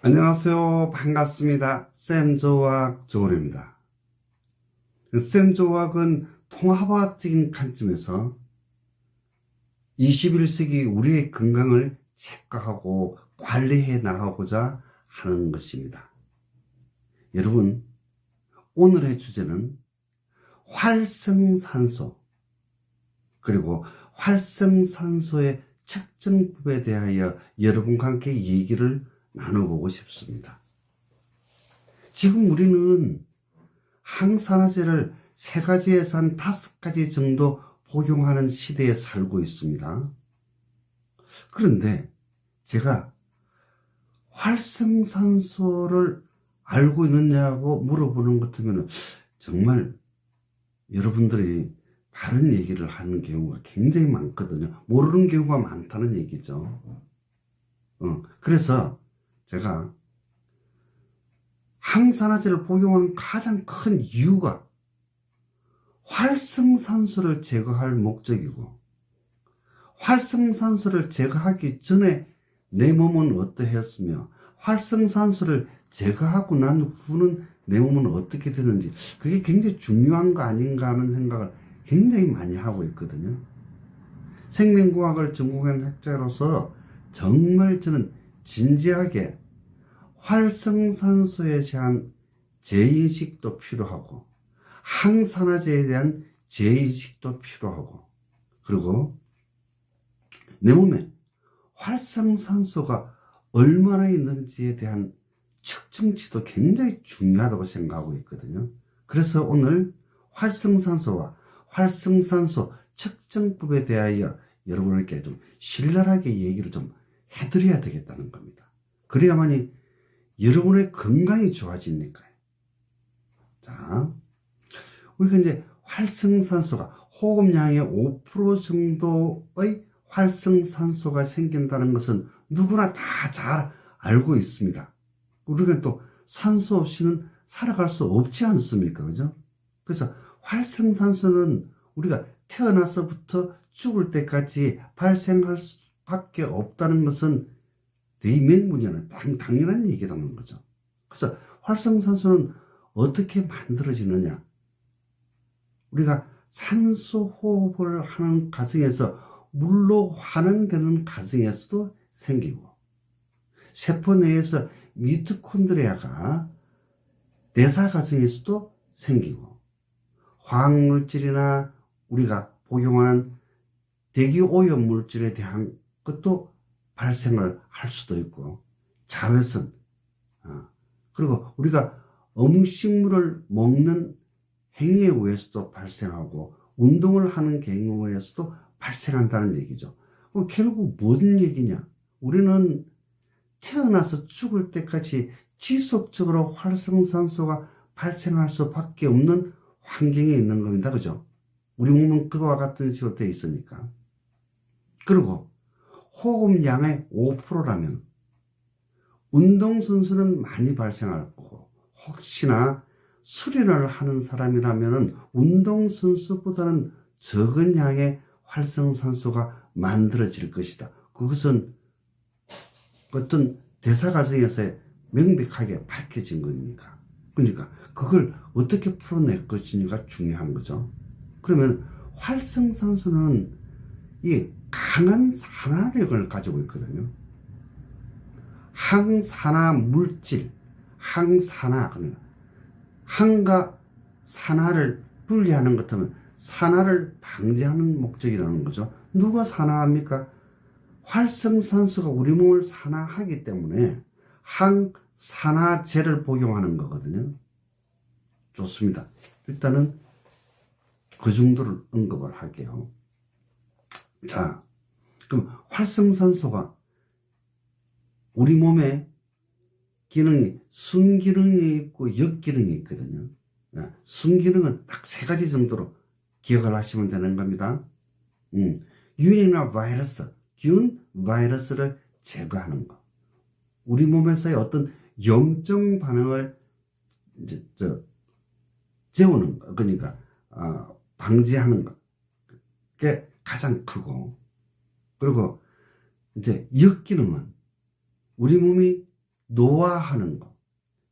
안녕하세요. 반갑습니다. 쌤조학 조은입니다. 쌤조학은 통합학적인 관점에서 21세기 우리의 건강을 체크하고 관리해 나가고자 하는 것입니다. 여러분, 오늘의 주제는 활성산소, 그리고 활성산소의 측정법에 대하여 여러분과 함께 얘기를 나눠보고 싶습니다. 지금 우리는 항산화제를 3가지에서 한 5가지 정도 복용하는 시대에 살고 있습니다. 그런데 제가 활성산소를 알고 있느냐고 물어보는 것 같으면 정말 여러분들이 다른 얘기를 하는 경우가 굉장히 많거든요. 모르는 경우가 많다는 얘기죠. 그래서 제가 항산화제를 복용하는 가장 큰 이유가 활성산소를 제거할 목적이고, 활성산소를 제거하기 전에 내 몸은 어떠했으며 활성산소를 제거하고 난 후는 내 몸은 어떻게 되는지, 그게 굉장히 중요한 거 아닌가 하는 생각을 굉장히 많이 하고 있거든요. 생명공학을 전공한 학자로서 정말 저는 진지하게 활성산소에 대한 재인식도 필요하고, 항산화제에 대한 재인식도 필요하고, 그리고 내 몸에 활성산소가 얼마나 있는지에 대한 측정치도 굉장히 중요하다고 생각하고 있거든요. 그래서 오늘 활성산소와 활성산소 측정법에 대하여 여러분에게 좀 신랄하게 얘기를 좀 해드려야 되겠다는 겁니다. 그래야만이 여러분의 건강이 좋아지니까요. 자, 우리가 이제 활성산소가 호흡량의 5% 정도의 활성산소가 생긴다는 것은 누구나 다 잘 알고 있습니다. 우리가 또 산소 없이는 살아갈 수 없지 않습니까? 그죠? 그래서 활성산소는 우리가 태어나서부터 죽을 때까지 발생할 수밖에 없다는 것은 대의명분이나 당연한 얘기라는 거죠. 그래서 활성산소는 어떻게 만들어지느냐? 우리가 산소 호흡을 하는 과정에서 물로 환원되는 과정에서도 생기고, 세포 내에서 미토콘드리아가 대사 과정에서도 생기고, 화학물질이나 우리가 복용하는 대기오염 물질에 대한 것도 발생을 할 수도 있고, 자외선, 그리고 우리가 음식물을 먹는 행위에 의해서도 발생하고, 운동을 하는 경우에 의해서도 발생한다는 얘기죠. 결국 무슨 얘기냐? 우리는 태어나서 죽을 때까지 지속적으로 활성산소가 발생할 수밖에 없는 환경에 있는 겁니다. 그죠? 우리 몸은 그와 같은 식으로 되어 있으니까. 그리고 호흡량의 5%라면 운동선수는 많이 발생할 거고, 혹시나 수련을 하는 사람이라면 운동선수보다는 적은 양의 활성산소가 만들어질 것이다. 그것은 어떤 대사 과정에서 명백하게 밝혀진 거니까. 그러니까 그걸 어떻게 풀어낼 것인지가 중요한 거죠. 그러면 활성산소는 이 강한 산화력을 가지고 있거든요. 항산화 물질, 항산화, 그러니까 항과 산화를 분리하는 것 하면 산화를 방지하는 목적이라는 거죠. 누가 산화합니까? 활성산소가 우리 몸을 산화하기 때문에 항산화제를 복용하는 거거든요. 좋습니다. 일단은 그 정도를 언급을 할게요. 자, 그럼 활성산소가 우리 몸에 기능이 순기능이 있고 역기능이 있거든요. 순기능은 딱 3가지 정도로 기억을 하시면 되는 겁니다. 유행이나 바이러스, 균, 바이러스를 제거하는 거. 우리 몸에서의 어떤 염증 반응을 재우는 거. 그러니까 방지하는 거. 그게 가장 크고, 그리고 이제 역기능은 우리 몸이 노화하는 것,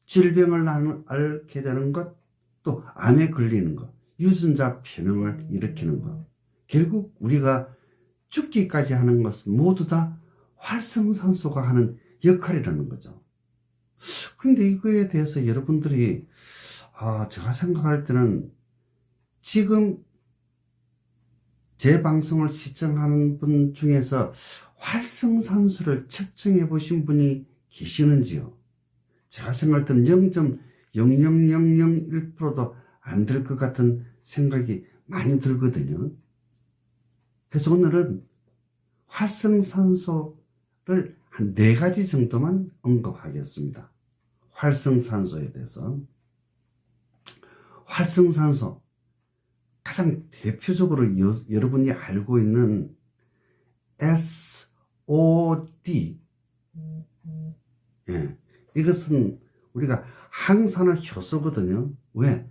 질병을 앓게 되는 것, 또 암에 걸리는 것, 유전자 변형을 일으키는 것, 결국 우리가 죽기까지 하는 것은 모두 다 활성산소가 하는 역할이라는 거죠. 그런데 이거에 대해서 여러분들이 제가 생각할 때는 지금 제 방송을 시청하는 분 중에서 활성산소를 측정해 보신 분이 계시는지요? 제가 생각할 때는 0.00001%도 안 될 것 같은 생각이 많이 들거든요. 그래서 오늘은 활성산소를 한 4가지 정도만 언급하겠습니다. 활성산소에 대해서. 활성산소, 가장 대표적으로 여러분이 알고 있는 SOD. 예, 이것은 우리가 항산화 효소거든요. 왜?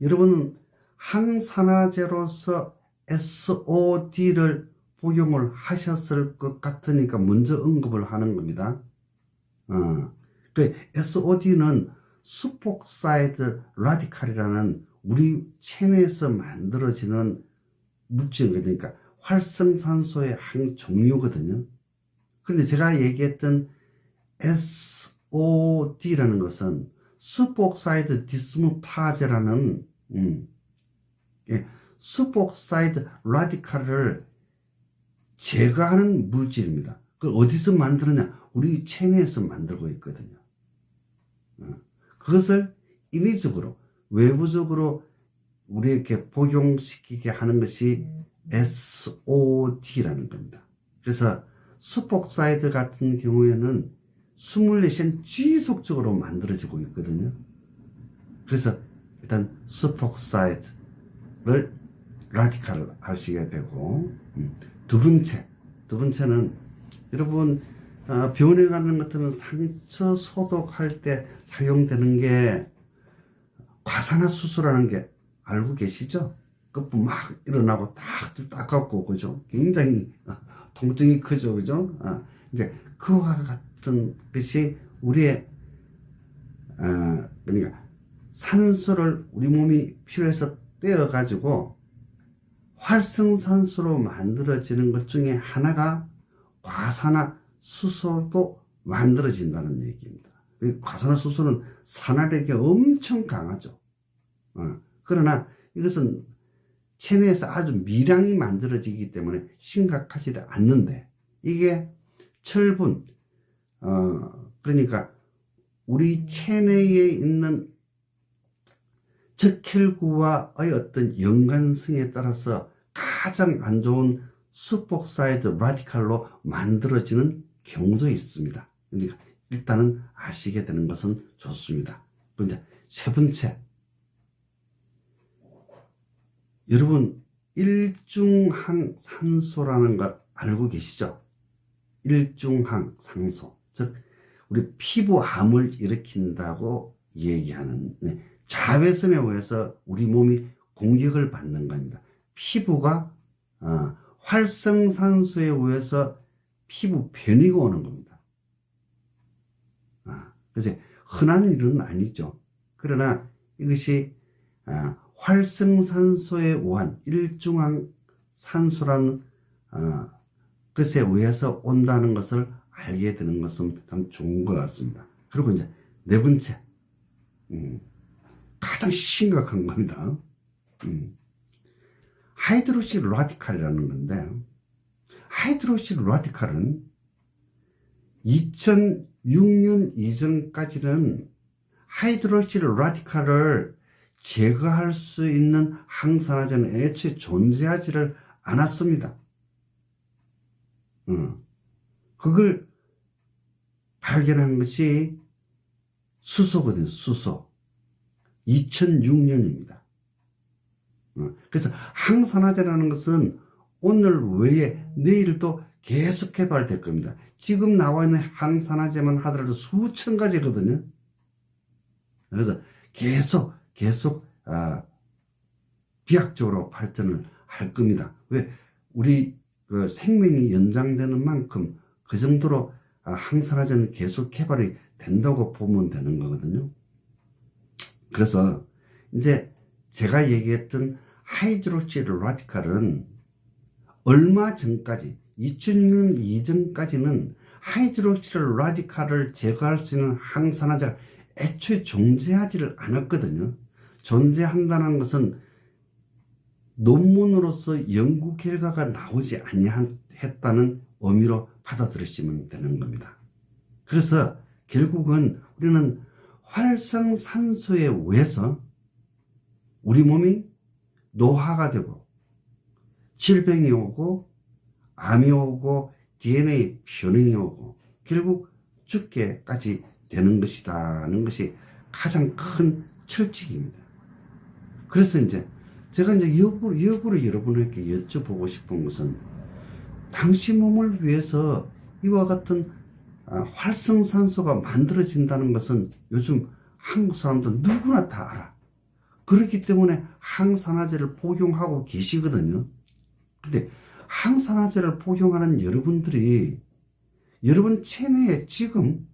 여러분은 항산화제로서 SOD를 복용을 하셨을 것 같으니까 먼저 언급을 하는 겁니다. 그 SOD는 수폭사이드 라디칼이라는 우리 체내에서 만들어지는 물질, 그러니까 활성산소의 한 종류거든요. 그런데 제가 얘기했던 SOD라는 것은 수폭사이드 디스무타제라는 수폭사이드 라디칼을 제거하는 물질입니다. 그걸 어디서 만드느냐? 우리 체내에서 만들고 있거든요. 그것을 인위적으로, 외부적으로 우리에게 복용시키게 하는 것이 SOD라는 겁니다. 그래서 수폭사이드 같은 경우에는 24시간 지속적으로 만들어지고 있거든요. 그래서 일단 수폭사이드를 라디칼을 하시게 되고, 두 번째는 여러분 병원에 가는 것 같으면 상처 소독할 때 사용되는 게 과산화수소라는 게 알고 계시죠? 끝부 막 일어나고 딱 따갑고, 그죠? 굉장히 통증이 크죠, 그죠? 이제 그와 같은 것이 우리의 그러니까 산소를 우리 몸이 필요해서 떼어가지고 활성산소로 만들어지는 것 중에 하나가 과산화수소도 만들어진다는 얘기입니다. 과산화수소는 산화력이 엄청 강하죠. 그러나 이것은 체내에서 아주 미량이 만들어지기 때문에 심각하지 않는데, 이게 철분, 그러니까 우리 체내에 있는 적혈구와의 어떤 연관성에 따라서 가장 안 좋은 수폭사이드 라디칼로 만들어지는 경우도 있습니다. 그러니까 일단은 아시게 되는 것은 좋습니다. 그런데 세 번째, 여러분 일중항산소라는 걸 알고 계시죠? 일중항산소, 즉 우리 피부암을 일으킨다고 얘기하는, 자외선에 의해서 우리 몸이 공격을 받는 겁니다. 피부가 활성산소에 의해서 피부 변이가 오는 겁니다. 그래서 흔한 일은 아니죠. 그러나 이것이 활성산소에 의한 일중항산소라는 것에 의해서 온다는 것을 알게 되는 것은 참 좋은 것 같습니다. 그리고 이제 네 번째, 가장 심각한 겁니다. 하이드로시 라디칼이라는 건데, 하이드로시 라디칼은 2006년 이전까지는 하이드로시 라디칼을 제거할 수 있는 항산화제는 애초에 존재하지를 않았습니다. 그걸 발견한 것이 수소거든요. 수소. 2006년입니다. 그래서 항산화제라는 것은 오늘 외에 내일도 계속 개발될 겁니다. 지금 나와 있는 항산화제만 하더라도 수천 가지거든요. 그래서 계속 비약적으로 발전을 할 겁니다. 왜? 우리 생명이 연장되는 만큼 그 정도로 항산화제는 계속 개발이 된다고 보면 되는 거거든요. 그래서 이제 제가 얘기했던 하이드록시 라디칼은 얼마 전까지 2006년 이전까지는 하이드록시 라디칼을 제거할 수 있는 항산화제가 애초에 존재하지를 않았거든요. 존재한다는 것은 논문으로서 연구 결과가 나오지 아니했다는 의미로 받아들이시면 되는 겁니다. 그래서 결국은 우리는 활성산소에 의해서 우리 몸이 노화가 되고 질병이 오고 암이 오고 DNA 변형이 오고 결국 죽게까지 되는 것이다는 것이 가장 큰 철칙입니다. 그래서 이제 제가 이제 역으로 여러분에게 여쭤보고 싶은 것은 당신 몸을 위해서 이와 같은 활성산소가 만들어진다는 것은 요즘 한국 사람들 누구나 다 알아. 그렇기 때문에 항산화제를 복용하고 계시거든요. 근데 항산화제를 복용하는 여러분들이 여러분 체내에 지금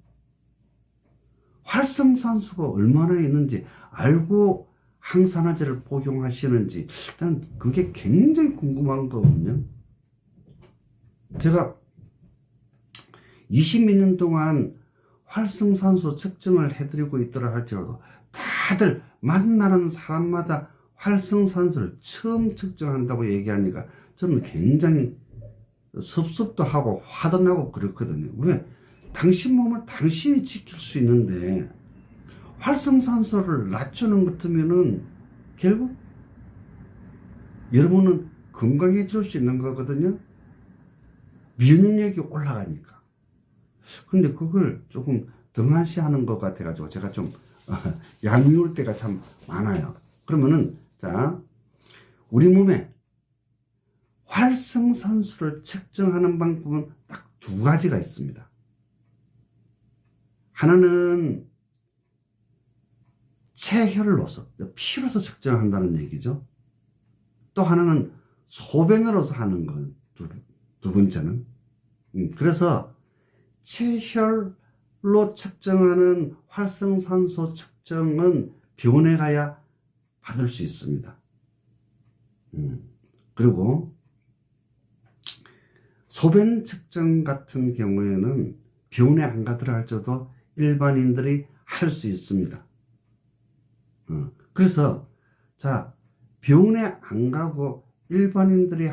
활성산소가 얼마나 있는지 알고 항산화제를 복용하시는지 일단 그게 굉장히 궁금한 거거든요. 제가 20몇 년 동안 활성산소 측정을 해드리고 있더라 할지라도 다들 만나는 사람마다 활성산소를 처음 측정한다고 얘기하니까 저는 굉장히 섭섭도 하고 화도 나고 그렇거든요. 왜? 당신 몸을 당신이 지킬 수 있는데 활성산소를 낮추는 것 같으면은 결국 여러분은 건강해질 수 있는 거거든요. 면역력이 올라가니까. 근데 그걸 조금 등한시하는 것 같아가지고 제가 좀 얄미울 때가 참 많아요. 그러면은 자, 우리 몸에 활성산소를 측정하는 방법은 딱 두 가지가 있습니다. 하나는 체혈로서 피로서 측정한다는 얘기죠. 또 하나는 소변으로서 하는 건 두 번째는 그래서 체혈로 측정하는 활성산소 측정은 병원에 가야 받을 수 있습니다. 그리고 소변 측정 같은 경우에는 병원에 안 가더라 할지라도 일반인들이 할 수 있습니다. 그래서 자, 병원에 안 가고 일반인들이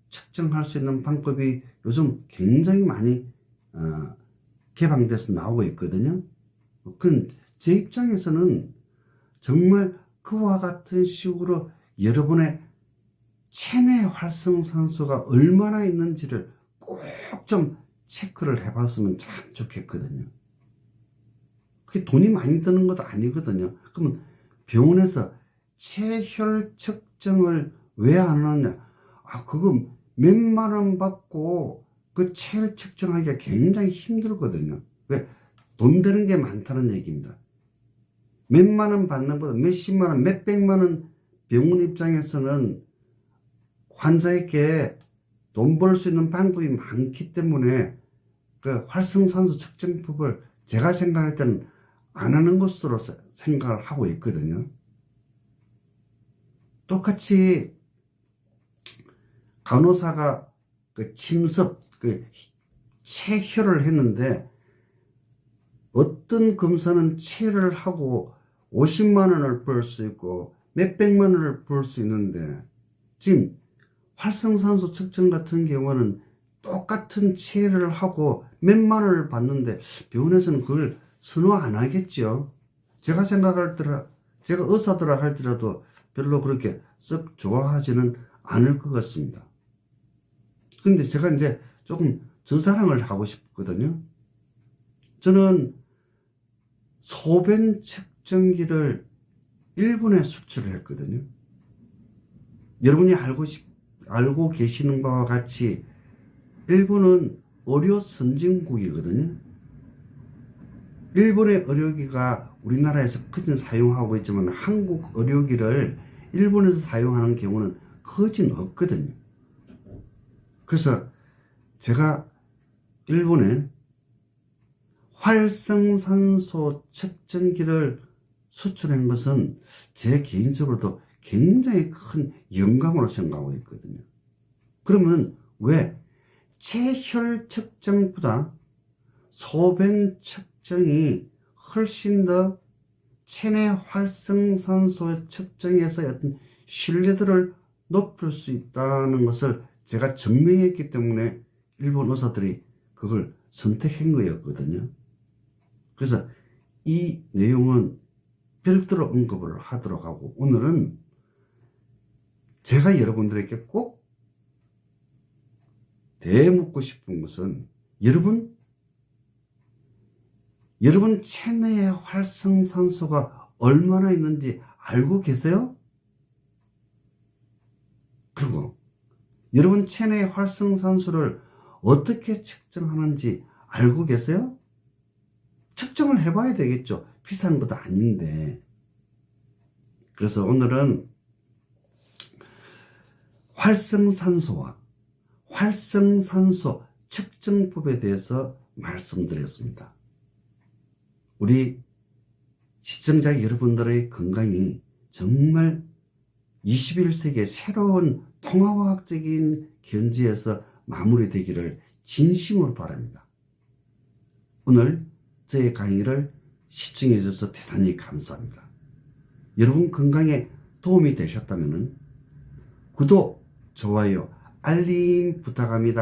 측정할 수 있는 방법이 요즘 굉장히 많이 개방돼서 나오고 있거든요. 제 입장에서는 정말 그와 같은 식으로 여러분의 체내 활성산소가 얼마나 있는지를 꼭 좀 체크를 해봤으면 참 좋겠거든요. 그게 돈이 많이 드는 것도 아니거든요. 그러면 병원에서 체혈 측정을 왜 안 하느냐? 그거 몇만 원 받고 그 체혈 측정하기가 굉장히 힘들거든요. 왜? 돈 드는 게 많다는 얘기입니다. 몇만 원 받는 것보다 몇십만 원, 몇백만 원 병원 입장에서는 환자에게 돈 벌 수 있는 방법이 많기 때문에 그 활성산소 측정법을 제가 생각할 때는 안 하는 것으로 생각을 하고 있거든요. 똑같이 간호사가 그 침습, 그 체혈을 했는데 어떤 검사는 체혈을 하고 50만 원을 벌 수 있고 몇백만 원을 벌 수 있는데 지금 활성산소 측정 같은 경우는 똑같은 체혈을 하고 몇만 원을 받는데 병원에서는 그걸 선호 안 하겠죠. 제가 생각할 때라, 제가 의사더라 할지라도 별로 그렇게 썩 좋아하지는 않을 것 같습니다. 근데 제가 이제 조금 전사랑을 하고 싶거든요. 저는 소변 측정기를 일본에 수출을 했거든요. 여러분이 알고 계시는 바와 같이 일본은 의료 선진국이거든요. 일본의 의료기가 우리나라에서 거진 사용하고 있지만 한국 의료기를 일본에서 사용하는 경우는 거진 없거든요. 그래서 제가 일본에 활성산소 측정기를 수출한 것은 제 개인적으로도 굉장히 큰 영광으로 생각하고 있거든요. 그러면 왜 체혈 측정보다 소변 측정이 훨씬 더 체내 활성산소 측정에서 어떤 신뢰도를 높일 수 있다는 것을 제가 증명했기 때문에 일본 의사들이 그걸 선택한 거였거든요. 그래서 이 내용은 별도로 언급을 하도록 하고, 오늘은 제가 여러분들에게 꼭 대묻고 싶은 것은, 여러분 체내에 활성산소가 얼마나 있는지 알고 계세요? 그리고 여러분 체내의 활성산소를 어떻게 측정하는지 알고 계세요? 측정을 해봐야 되겠죠. 비싼 것도 아닌데. 그래서 오늘은 활성산소와 활성산소 측정법에 대해서 말씀드렸습니다. 우리 시청자 여러분들의 건강이 정말 21세기의 새로운 통합과학적인 견지에서 마무리되기를 진심으로 바랍니다. 오늘 저의 강의를 시청해 주셔서 대단히 감사합니다. 여러분 건강에 도움이 되셨다면 구독, 좋아요, 알림 부탁합니다.